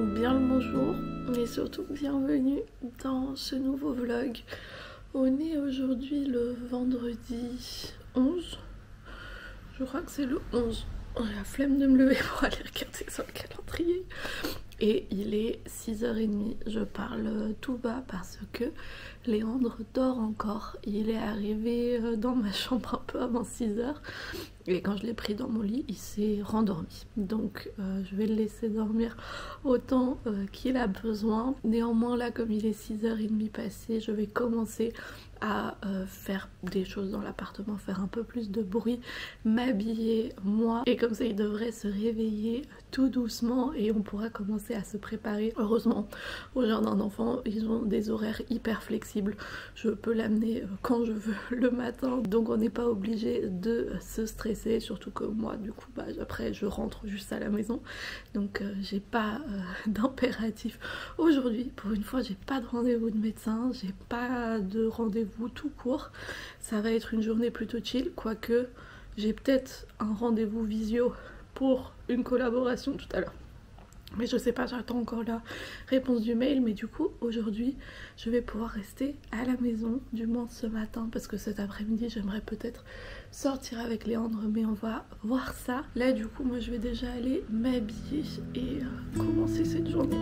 bien le bonjour et surtout bienvenue dans ce nouveau vlog. On est aujourd'hui le vendredi 11, je crois que c'est le 11. J'ai la flemme de me lever pour aller regarder sur le calendrier. Et il est 6h30, je parle tout bas parce que Léandre dort encore. Il est arrivé dans ma chambre un peu avant 6h et quand je l'ai pris dans mon lit, il s'est rendormi. Donc je vais le laisser dormir autant qu'il a besoin. Néanmoins là, comme il est 6h30 passé, je vais commencer à faire des choses dans l'appartement, faire un peu plus de bruit, m'habiller moi, et comme ça il devrait se réveiller tout doucement et on pourra commencer à se préparer. Heureusement au jardin d'enfants ils ont des horaires hyper flexibles, je peux l'amener quand je veux le matin, donc on n'est pas obligé de se stresser, surtout que moi du coup après je rentre juste à la maison, donc j'ai pas d'impératif aujourd'hui. Pour une fois j'ai pas de rendez-vous de médecin, j'ai pas de rendez-vous tout court, ça va être une journée plutôt chill, quoique j'ai peut-être un rendez-vous visio pour une collaboration tout à l'heure, mais je sais pas, j'attends encore la réponse du mail. Mais du coup aujourd'hui je vais pouvoir rester à la maison, du moins ce matin, parce que cet après-midi j'aimerais peut-être sortir avec Léandre, mais on va voir ça. Là du coup moi je vais déjà aller m'habiller et commencer cette journée.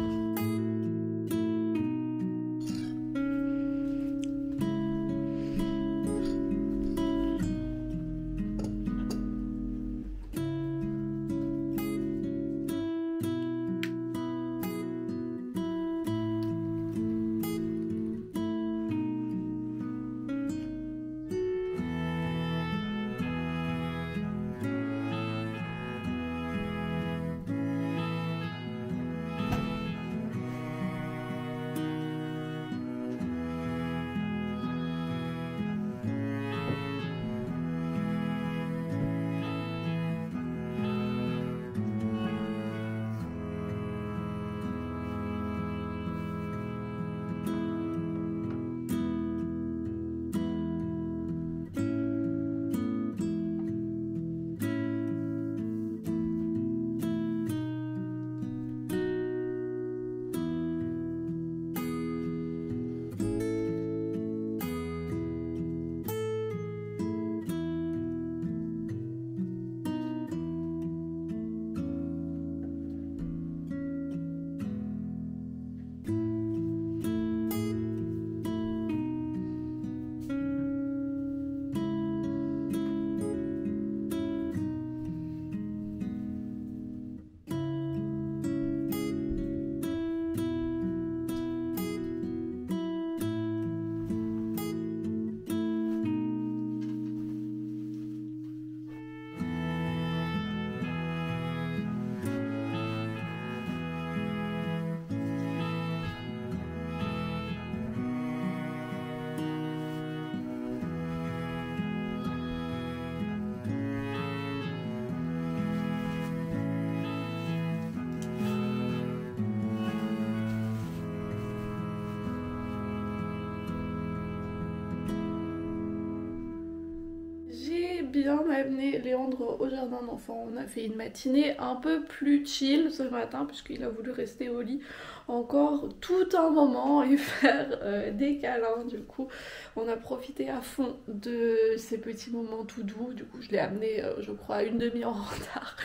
Bien amené Léandre au jardin d'enfants. On a fait une matinée un peu plus chill ce matin puisqu'il a voulu rester au lit encore tout un moment et faire des câlins. Du coup on a profité à fond de ces petits moments tout doux. Du coup je l'ai amené je crois une demi-heure en retard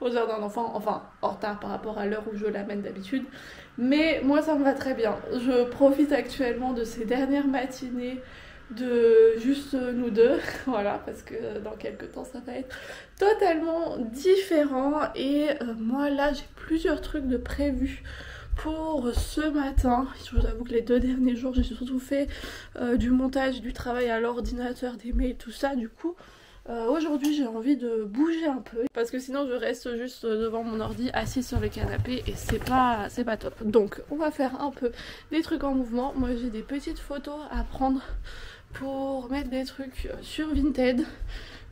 au jardin d'enfants, enfin en retard par rapport à l'heure où je l'amène d'habitude, mais moi ça me va très bien. Je profite actuellement de ces dernières matinées de juste nous deux, voilà, parce que dans quelques temps ça va être totalement différent. Et moi là j'ai plusieurs trucs de prévus pour ce matin. Je vous avoue que les 2 derniers jours j'ai surtout fait du montage, du travail à l'ordinateur, des mails, tout ça. Du coup aujourd'hui j'ai envie de bouger un peu parce que sinon je reste juste devant mon ordi assise sur le canapé et c'est pas top. Donc on va faire un peu des trucs en mouvement. Moi j'ai des petites photos à prendre pour mettre des trucs sur Vinted.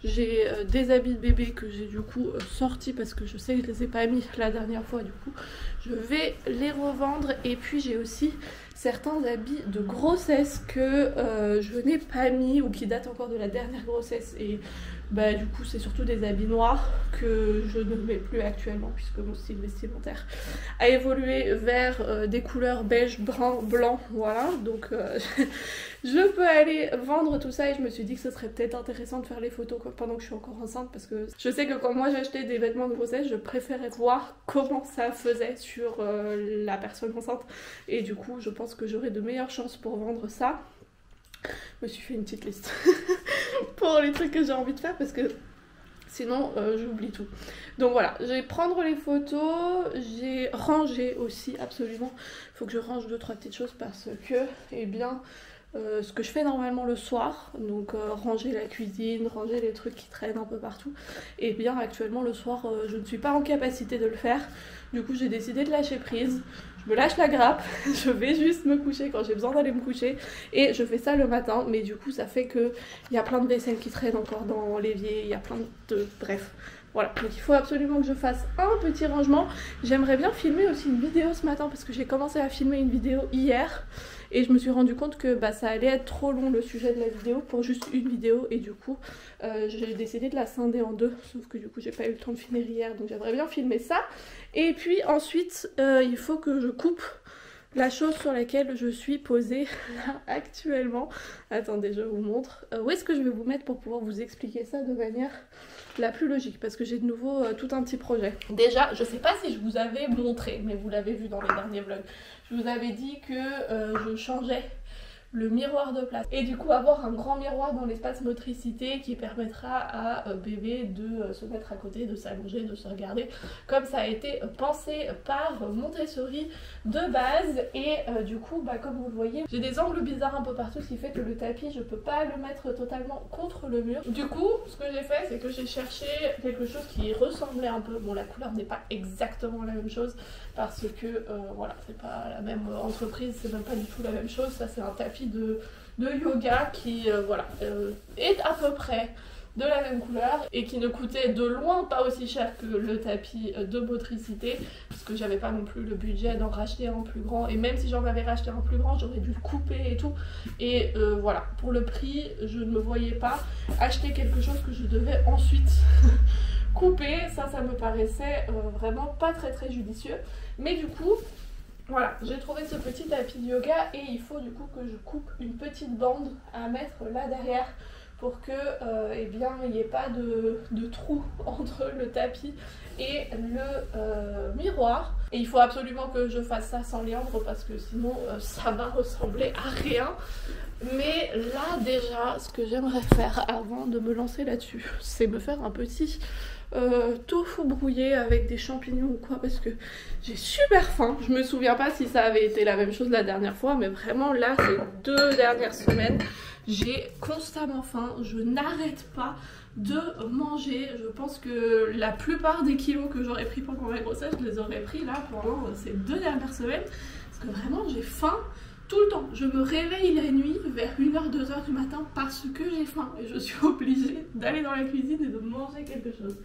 J'ai des habits de bébé que j'ai du coup sortis parce que je sais que je les ai pas mis la dernière fois. Du coup je vais les revendre. Et puis j'ai aussi certains habits de grossesse que je n'ai pas mis ou qui datent encore de la dernière grossesse. Et bah, du coup, c'est surtout des habits noirs que je ne mets plus actuellement puisque mon style vestimentaire a évolué vers des couleurs beige, brun, blanc. Voilà, donc je peux aller vendre tout ça et je me suis dit que ce serait peut-être intéressant de faire les photos pendant que je suis encore enceinte parce que je sais que quand moi j'achetais des vêtements de grossesse, je préférais voir comment ça faisait sur la personne enceinte et du coup je pense que j'aurai de meilleures chances pour vendre ça. Je me suis fait une petite liste pour les trucs que j'ai envie de faire parce que sinon j'oublie tout. Donc voilà, je vais prendre les photos, j'ai rangé aussi absolument. Il faut que je range 2-3 petites choses parce que, eh bien, ce que je fais normalement le soir, donc ranger la cuisine, ranger les trucs qui traînent un peu partout, et bien actuellement le soir je ne suis pas en capacité de le faire, du coup j'ai décidé de lâcher prise, je me lâche la grappe, je vais juste me coucher quand j'ai besoin d'aller me coucher, et je fais ça le matin, mais du coup ça fait que il y a plein de vaisselle qui traîne encore dans l'évier, il y a plein de... bref. Voilà, donc il faut absolument que je fasse un petit rangement. J'aimerais bien filmer aussi une vidéo ce matin parce que j'ai commencé à filmer une vidéo hier et je me suis rendu compte que bah, ça allait être trop long le sujet de la vidéo pour juste une vidéo et du coup j'ai décidé de la scinder en deux, sauf que du coup j'ai pas eu le temps de finir hier donc j'aimerais bien filmer ça. Et puis ensuite il faut que je coupe la chose sur laquelle je suis posée là actuellement. Attendez, je vous montre. Où est-ce que je vais vous mettre pour pouvoir vous expliquer ça de manière la plus logique parce que j'ai de nouveau tout un petit projet. Déjà, je sais pas si je vous avais montré, mais vous l'avez vu dans les derniers vlogs. Je vous avais dit que je changeais le miroir de place et du coup avoir un grand miroir dans l'espace motricité qui permettra à bébé de se mettre à côté, de s'allonger, de se regarder comme ça a été pensé par Montessori de base. Et du coup bah, comme vous le voyez j'ai des angles bizarres un peu partout, ce qui fait que le tapis je peux pas le mettre totalement contre le mur. Du coup ce que j'ai fait c'est que j'ai cherché quelque chose qui ressemblait un peu, bon la couleur n'est pas exactement la même chose parce que voilà c'est pas la même entreprise, c'est même pas du tout la même chose, ça c'est un tapis de yoga qui voilà, est à peu près de la même couleur et qui ne coûtait de loin pas aussi cher que le tapis de motricité parce que j'avais pas non plus le budget d'en racheter un plus grand et même si j'en avais racheté un plus grand j'aurais dû le couper et tout et voilà, pour le prix je ne me voyais pas acheter quelque chose que je devais ensuite couper, ça me paraissait vraiment pas très judicieux, mais du coup voilà, j'ai trouvé ce petit tapis de yoga et il faut du coup que je coupe une petite bande à mettre là derrière pour que eh bien, il n'y ait pas de trou entre le tapis et le miroir. Et il faut absolument que je fasse ça sans liandre parce que sinon ça va ressembler à rien. Mais là déjà, ce que j'aimerais faire avant de me lancer là-dessus, c'est me faire un petit tofu brouillé avec des champignons ou quoi parce que j'ai super faim. Je me souviens pas si ça avait été la même chose la dernière fois, mais vraiment là ces 2 dernières semaines j'ai constamment faim, je n'arrête pas de manger. Je pense que la plupart des kilos que j'aurais pris pendant ma grossesse je les aurais pris là pendant ces 2 dernières semaines parce que vraiment j'ai faim tout le temps. Je me réveille la nuit vers 1h, 2h du matin parce que j'ai faim et je suis obligée d'aller dans la cuisine et de manger quelque chose.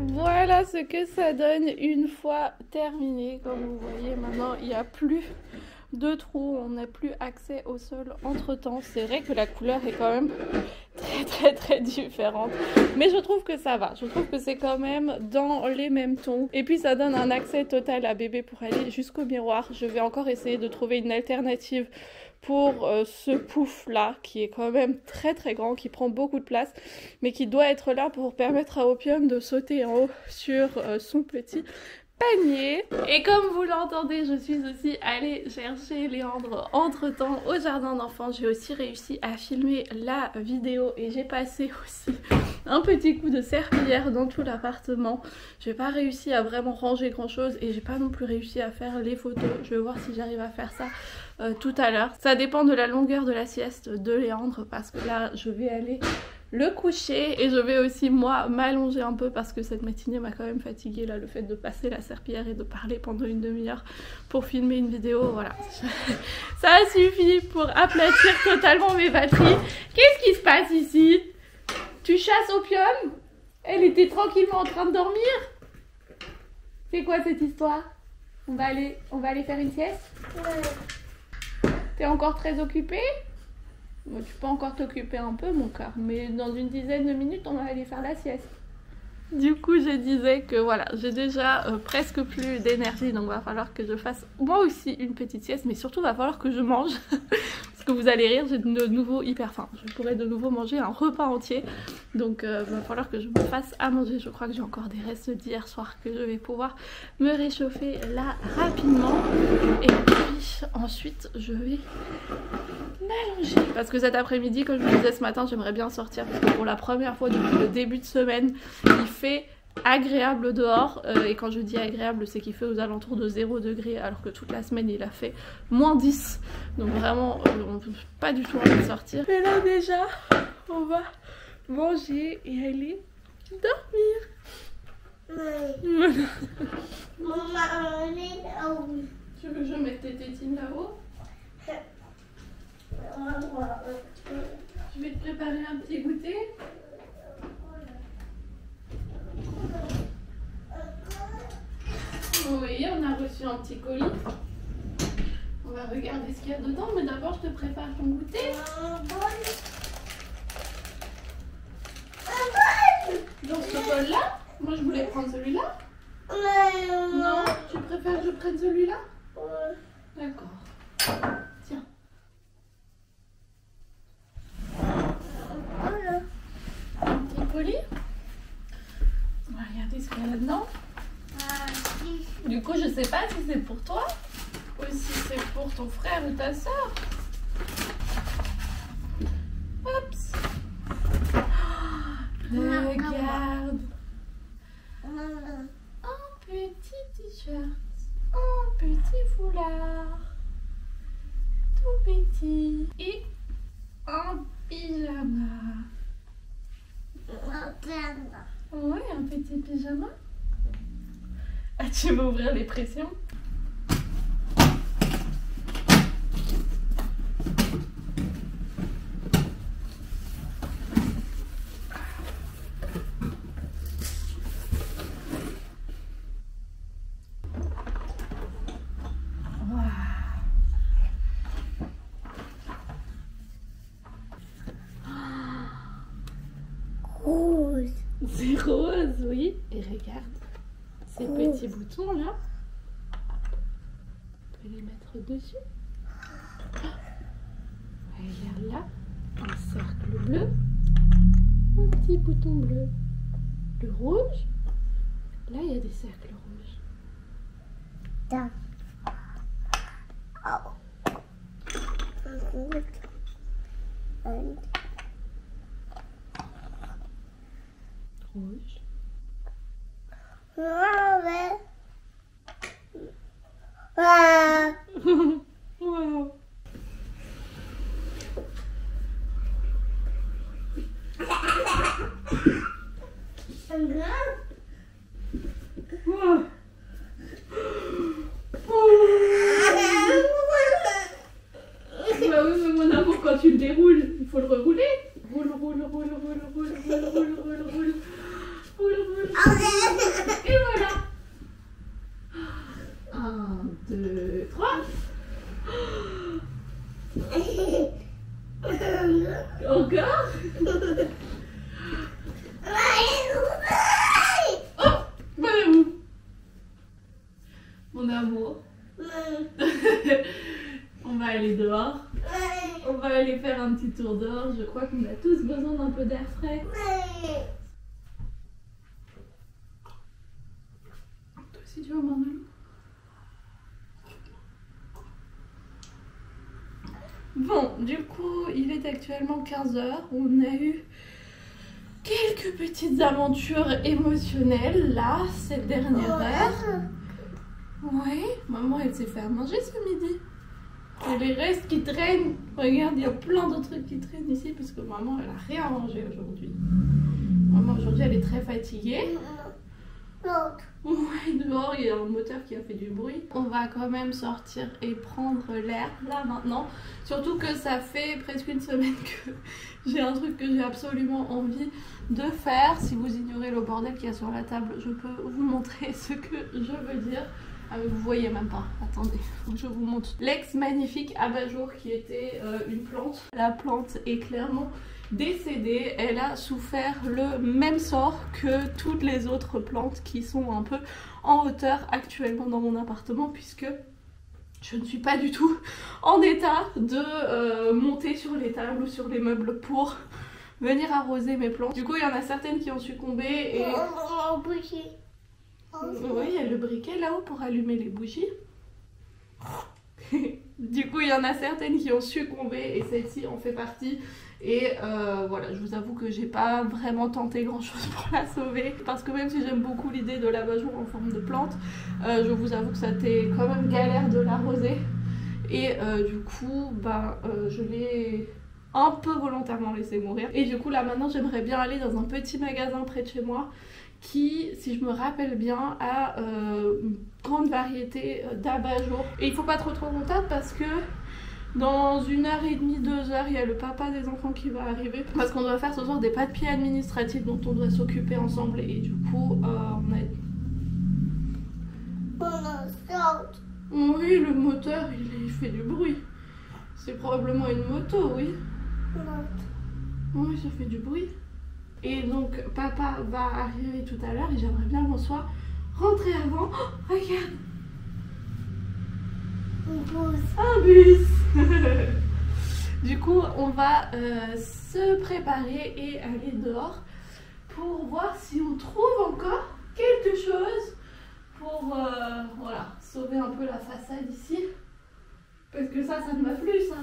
Voilà ce que ça donne une fois terminé. Comme vous voyez, maintenant il n'y a plus de trous, on n'a plus accès au sol entre temps. C'est vrai que la couleur est quand même très différente, mais je trouve que ça va, je trouve que c'est quand même dans les mêmes tons, et puis ça donne un accès total à bébé pour aller jusqu'au miroir. Je vais encore essayer de trouver une alternative pour ce pouf là qui est quand même très grand, qui prend beaucoup de place, mais qui doit être là pour permettre à Opium de sauter en haut sur son petit panier. Et comme vous l'entendez, je suis aussi allée chercher Léandre entre temps au jardin d'enfants. J'ai aussi réussi à filmer la vidéo et j'ai passé aussi un petit coup de serpillière dans tout l'appartement. J'ai pas réussi à vraiment ranger grand chose et j'ai pas non plus réussi à faire les photos. Je vais voir si j'arrive à faire ça tout à l'heure. Ça dépend de la longueur de la sieste de Léandre parce que là je vais aller le coucher et je vais aussi moi m'allonger un peu parce que cette matinée m'a quand même fatiguée là, le fait de passer la serpillière et de parler pendant une demi-heure pour filmer une vidéo, voilà. Ça a suffi pour aplatir totalement mes batteries. Qu'est-ce qui se passe ici? Tu chasses Opium? Elle était tranquillement en train de dormir. C'est quoi cette histoire? On va aller faire une sieste? Ouais. T'es encore très occupée? Bon, tu peux encore t'occuper un peu mon cœur, mais dans une dizaine de minutes on va aller faire la sieste. Du coup je disais que voilà, j'ai déjà presque plus d'énergie, donc va falloir que je fasse moi aussi une petite sieste, mais surtout va falloir que je mange. Parce que vous allez rire, j'ai de nouveau hyper faim. Je pourrais de nouveau manger un repas entier, donc va falloir que je me fasse à manger. Je crois que j'ai encore des restes d'hier soir que je vais pouvoir me réchauffer là rapidement. Et puis ensuite je vais m'allonger. Parce que cet après-midi, comme je vous disais ce matin, j'aimerais bien sortir parce que pour la première fois depuis le début de semaine, il fait agréable dehors. Et quand je dis agréable, c'est qu'il fait aux alentours de 0 degré alors que toute la semaine il a fait moins 10. Donc vraiment, on peut pas du tout envie de sortir. Et là déjà, on va manger et aller dormir. Oui. Tu veux que je mette tes tétines là-haut? Je vais te préparer un petit goûter. Oui, on a reçu un petit colis. On va regarder ce qu'il y a dedans, mais d'abord je te prépare ton goûter. Dans ce bol-là? Moi je voulais prendre celui-là. Non, tu préfères que je prenne celui-là? D'accord. Tiens. Un petit colis. On va regarder ce qu'il y a là-dedans. Du coup, je sais pas si c'est pour toi ou si c'est pour ton frère ou ta soeur. Oups. Regarde. Un petit t-shirt. Un petit foulard. Tout petit. Et un pyjama. Ouais, un petit pyjama. Ah, tu veux ouvrir les pressions? C'est rose, oui. Et regarde, ces petits boutons là, on peut les mettre dessus. Regarde là, un cercle bleu, un petit bouton bleu. Le rouge, là il y a des cercles rouges. Rouge. Wow. Bah oui, mais mon amour, quand tu le déroules, il faut le rerouler. Roule, roule, roule, roule, roule, roule, roule, roule, roule, roule, roule, roule. un petit tour dehors. Je crois qu'on a tous besoin d'un peu d'air frais. Toi aussi tu veux manger? Bon, du coup, il est actuellement 15 h. On a eu quelques petites aventures émotionnelles là, cette dernière heure. Ouais, maman elle s'est fait à manger ce midi. Et les restes qui traînent, regarde, il y a plein de trucs qui traînent ici parce que maman elle a rien mangé aujourd'hui. Maman aujourd'hui elle est très fatiguée. Ouais, dehors il y a un moteur qui a fait du bruit. On va quand même sortir et prendre l'air là maintenant. Surtout que ça fait presque une semaine que j'ai un truc que j'ai absolument envie de faire. Si vous ignorez le bordel qu'il y a sur la table, je peux vous montrer ce que je veux dire. Ah mais vous voyez même pas, attendez, je vous montre l'ex magnifique abat-jour qui était une plante. La plante est clairement décédée, elle a souffert le même sort que toutes les autres plantes qui sont un peu en hauteur actuellement dans mon appartement, puisque je ne suis pas du tout en état de monter sur les tables ou sur les meubles pour venir arroser mes plantes. Du coup il y en a certaines qui ont succombé et... Oui, il y a le briquet là-haut pour allumer les bougies. Du coup, il y en a certaines qui ont succombé et celle-ci en fait partie. Et voilà, je vous avoue que j'ai pas vraiment tenté grand-chose pour la sauver. Parce que même si j'aime beaucoup l'idée de l'abat-jour en forme de plante, je vous avoue que ça a été quand même galère de l'arroser. Et du coup, je l'ai un peu volontairement laissé mourir. Et du coup, là maintenant, j'aimerais bien aller dans un petit magasin près de chez moi qui, si je me rappelle bien, a une grande variété d'abat-jour. Et il faut pas trop qu'on tarde parce que dans 1h30, 2 h, il y a le papa des enfants qui va arriver. Parce qu'on doit faire ce soir des pas de pied administratifs dont on doit s'occuper ensemble. Et du coup, on a... Oui, le moteur, il fait du bruit. C'est probablement une moto, oui. Oui, ça fait du bruit. Et donc papa va arriver tout à l'heure et j'aimerais bien qu'on soit rentré avant. Oh, regarde, un bus. Du coup on va se préparer et aller dehors pour voir si on trouve encore quelque chose pour voilà, sauver un peu la façade ici. Parce que ça ne m'a plus ça.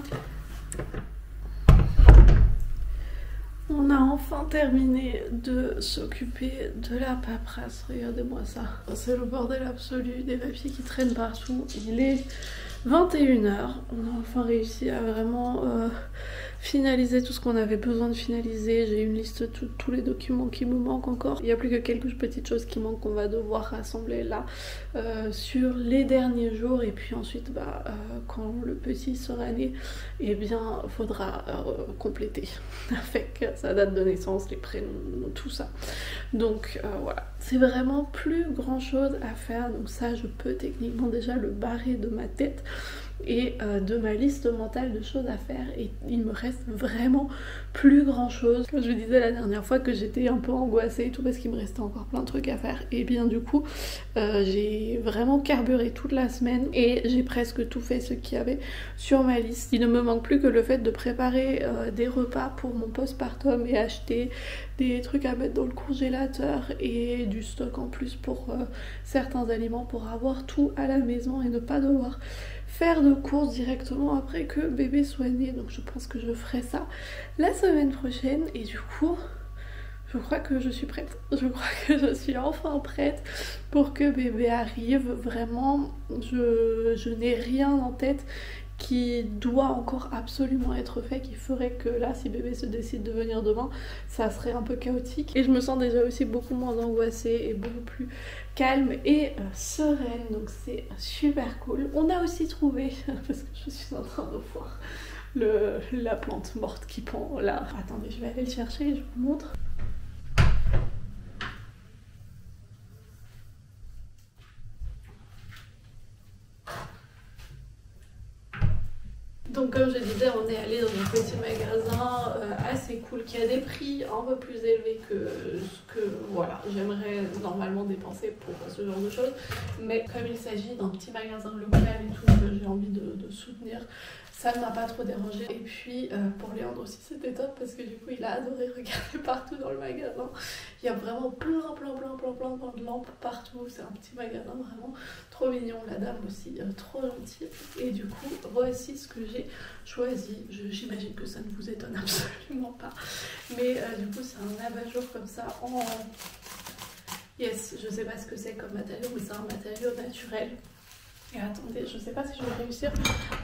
On a enfin terminé de s'occuper de la paperasse, regardez-moi ça. C'est le bordel absolu, des papiers qui traînent partout. Il est 21 h, on a enfin réussi à vraiment finaliser tout ce qu'on avait besoin de finaliser. J'ai une liste de tous les documents qui me manquent encore. Il n'y a plus que quelques petites choses qui manquent qu'on va devoir rassembler là sur les derniers jours. Et puis ensuite, quand le petit sera né, eh bien, faudra compléter avec sa date de naissance, les prénoms, tout ça. Donc voilà, c'est vraiment plus grand chose à faire. Donc ça, je peux techniquement déjà le barrer de ma tête et de ma liste mentale de choses à faire, et il me reste vraiment plus grand chose. Comme je vous disais la dernière fois que j'étais un peu angoissée et tout parce qu'il me restait encore plein de trucs à faire, et bien du coup j'ai vraiment carburé toute la semaine et j'ai presque tout fait ce qu'il y avait sur ma liste. Il ne me manque plus que le fait de préparer des repas pour mon postpartum et acheter des trucs à mettre dans le congélateur et du stock en plus pour certains aliments, pour avoir tout à la maison et ne pas devoir faire de courses directement après que bébé soit né. Donc je pense que je ferai ça la semaine prochaine, et du coup je crois que je suis prête. Je crois que je suis enfin prête pour que bébé arrive. Vraiment, je n'ai rien en tête qui doit encore absolument être fait, qui ferait que là, si bébé se décide de venir demain, ça serait un peu chaotique. Et je me sens déjà aussi beaucoup moins angoissée et beaucoup plus calme et sereine, donc c'est super cool. On a aussi trouvé, parce que je suis en train de voir la plante morte qui pend là. Attendez, je vais aller le chercher et je vous montre. Donc comme je disais, on est allé dans un petit magasin assez cool qui a des prix un peu plus élevés que ce que voilà, j'aimerais normalement dépenser pour ce genre de choses. Mais comme il s'agit d'un petit magasin local et tout, que j'ai envie de soutenir ça ne m'a pas trop dérangé. Et puis pour Léandre aussi c'était top parce que du coup il a adoré regarder partout dans le magasin. Il y a vraiment plein de lampes partout. C'est un petit magasin vraiment trop mignon. La dame aussi trop gentille. Et du coup voici ce que j'ai choisi. J'imagine que ça ne vous étonne absolument pas. Mais du coup c'est un abat-jour comme ça en... Yes, je sais pas ce que c'est comme matériau, mais c'est un matériau naturel. Et attendez, je sais pas si je vais réussir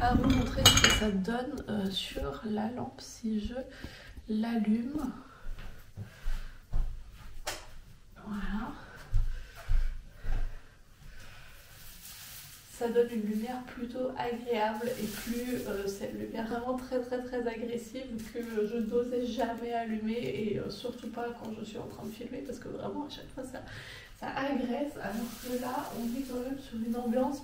à vous montrer ce que ça donne sur la lampe si je l'allume. Voilà. Ça donne une lumière plutôt agréable et plus cette lumière vraiment très agressive que je n'osais jamais allumer et surtout pas quand je suis en train de filmer parce que vraiment à chaque fois ça agresse, alors que là on est quand même sur une ambiance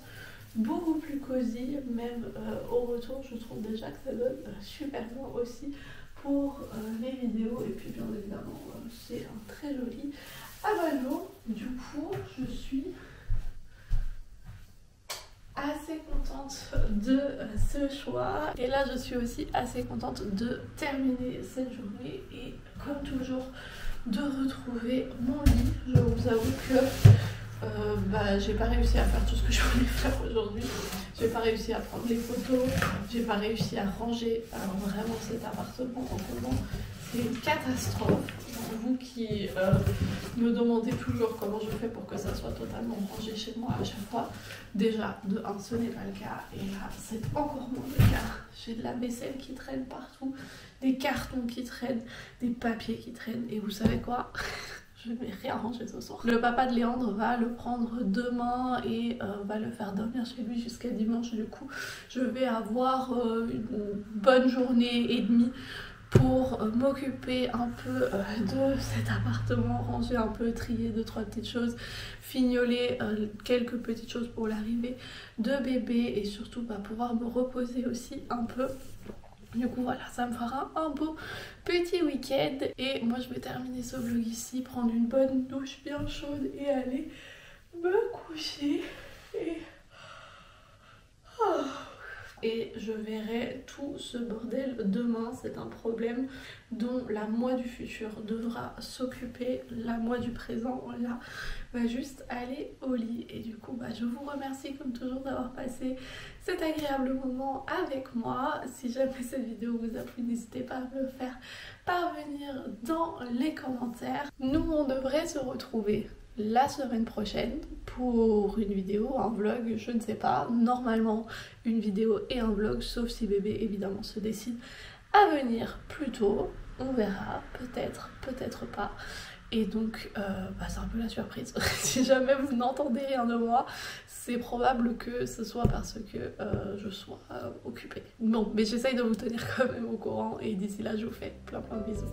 beaucoup plus cosy, même au retour je trouve déjà que ça donne super bien aussi pour les vidéos et puis bien évidemment c'est un très joli abat-jour. Du coup je suis assez contente de ce choix et là je suis aussi assez contente de terminer cette journée et comme toujours de retrouver mon lit. Je vous avoue que j'ai pas réussi à faire tout ce que je voulais faire aujourd'hui. J'ai pas réussi à prendre les photos, j'ai pas réussi à ranger. Alors vraiment cet appartement en ce moment c'est une catastrophe. Vous qui me demandez toujours comment je fais pour que ça soit totalement rangé chez moi à chaque fois, déjà de 1 ce n'est pas le cas et là c'est encore moins le cas. J'ai de la vaisselle qui traîne partout, des cartons qui traînent, des papiers qui traînent et vous savez quoi? Je ne vais rien ranger ce soir. Le papa de Léandre va le prendre demain et va le faire dormir chez lui jusqu'à dimanche. Du coup, je vais avoir une bonne journée et demie pour m'occuper un peu de cet appartement, ranger un peu, trier 2-3 petites choses, fignoler quelques petites choses pour l'arrivée de bébé et surtout pouvoir me reposer aussi un peu. Du coup voilà, ça me fera un beau petit week-end et moi je vais terminer ce vlog ici, prendre une bonne douche bien chaude et aller me coucher et je verrai tout ce bordel demain. C'est un problème dont la moi du futur devra s'occuper. La moi du présent là va juste aller au lit et du coup je vous remercie comme toujours d'avoir passé cet agréable moment avec moi. Si jamais cette vidéo vous a plu, n'hésitez pas à me le faire parvenir dans les commentaires. Nous on devrait se retrouver la semaine prochaine pour une vidéo, un vlog, je ne sais pas, normalement une vidéo et un vlog, sauf si bébé évidemment se décide à venir plus tôt, on verra, peut-être, peut-être pas. Et donc c'est un peu la surprise. Si jamais vous n'entendez rien de moi, c'est probable que ce soit parce que je sois occupée. Bon, mais j'essaye de vous tenir quand même au courant et d'ici là je vous fais plein de bisous.